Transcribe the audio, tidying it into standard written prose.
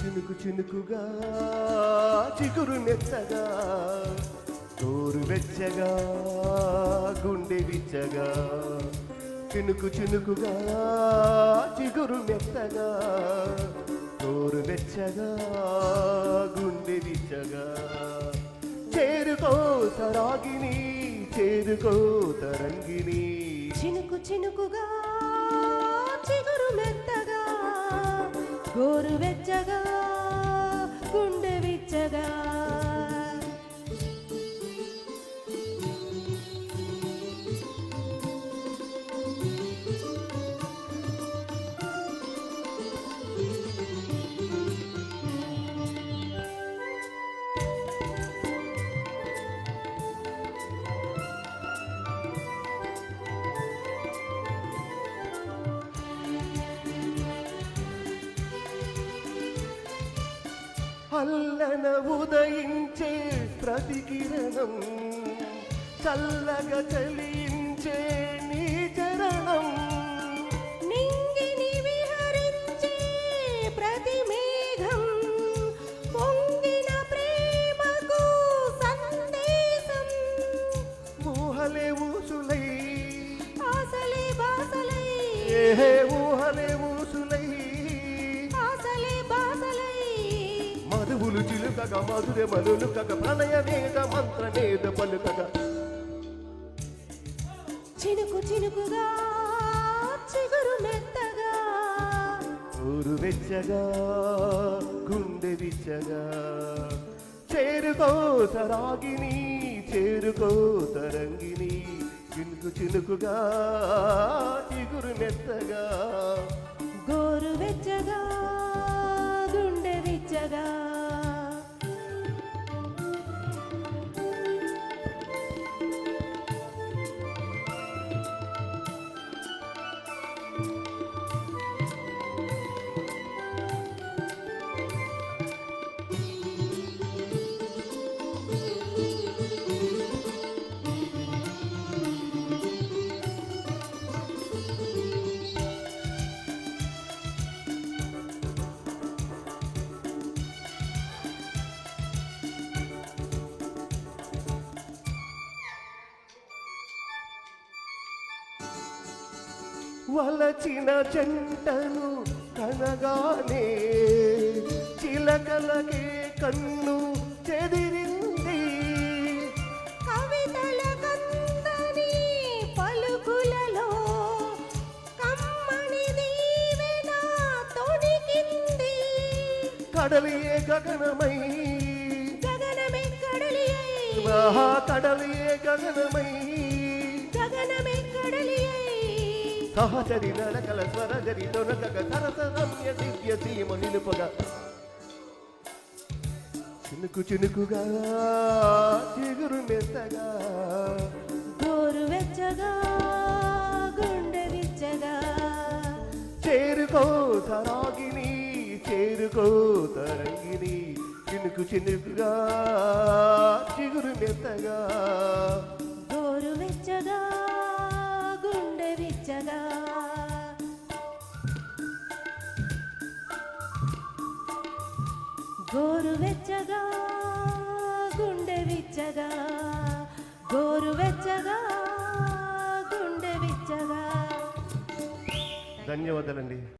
చినుకు చినుకుగా చిగురు మెత్తగా గోరు వెచ్చగా గుండె విచ్చగా చినుకు చినుకుగా చిగురు మెత్తగా గోరు వెచ్చగా గుండె విచ్చగా చేరుకో సరాగిని చేరుకో తరంగిని చినుకు చినుకుగా చిగురు మెత్తగా గోరు వెచ్చగా గుండె విచ్చగా అల్లన ఉదయించే ప్రతికిరణం చల్లగా చలించే నీ చరణం నింగిని విహరించే ప్రతి మేఘం పొంగిన ప్రేమకు సందేశం ఊహలే ఊసులై ఆసలే బాసలై ఏహే ఊహలే ఊసులై మధువులు చిలుకగా మధుర మలులుకగా ప్రణయమేద మంత్రమేద పలుకగా చినుకు చినుకుగా చిగురు మెత్తగా ఊరు వెచ్చగా గుండె విచ్చగా చేరుకో సరాగిని చేరుకో తరంగిని చినుకు చినుకుగా చిగురు మెత్తగా గోరు వెచ్చగా గుండె విచ్చగా వలచిన జంటను కనగానే చిలకలకే కన్ను చెదిరింది కవితల కందని పలుకులలో కమ్మని దీవెన తొడిగింది కడలియే గగనమై గగనమే కడలి మహా కడలియే గగనమై గగనమే కడలి సహచరి నరకల స్వరజరి దొరకగ సరస రమ్య దివ్య సీమ నిలుపగా చినుకు చినుకుగా చిగురు మెత్తగా గోరు వెచ్చగా గుండె విచ్చగా చేరుకో సరాగిని చేరుకో తరంగిని చినుకు చినుకుగా చిగురు మెత్తగా గోరు వెచ్చగా గుండె విచ్చగా గోరు వెచ్చగా గుండె విచ్చగా గోరు వెచ్చగా గుండె విచ్చగా ధన్యవాదాలండి.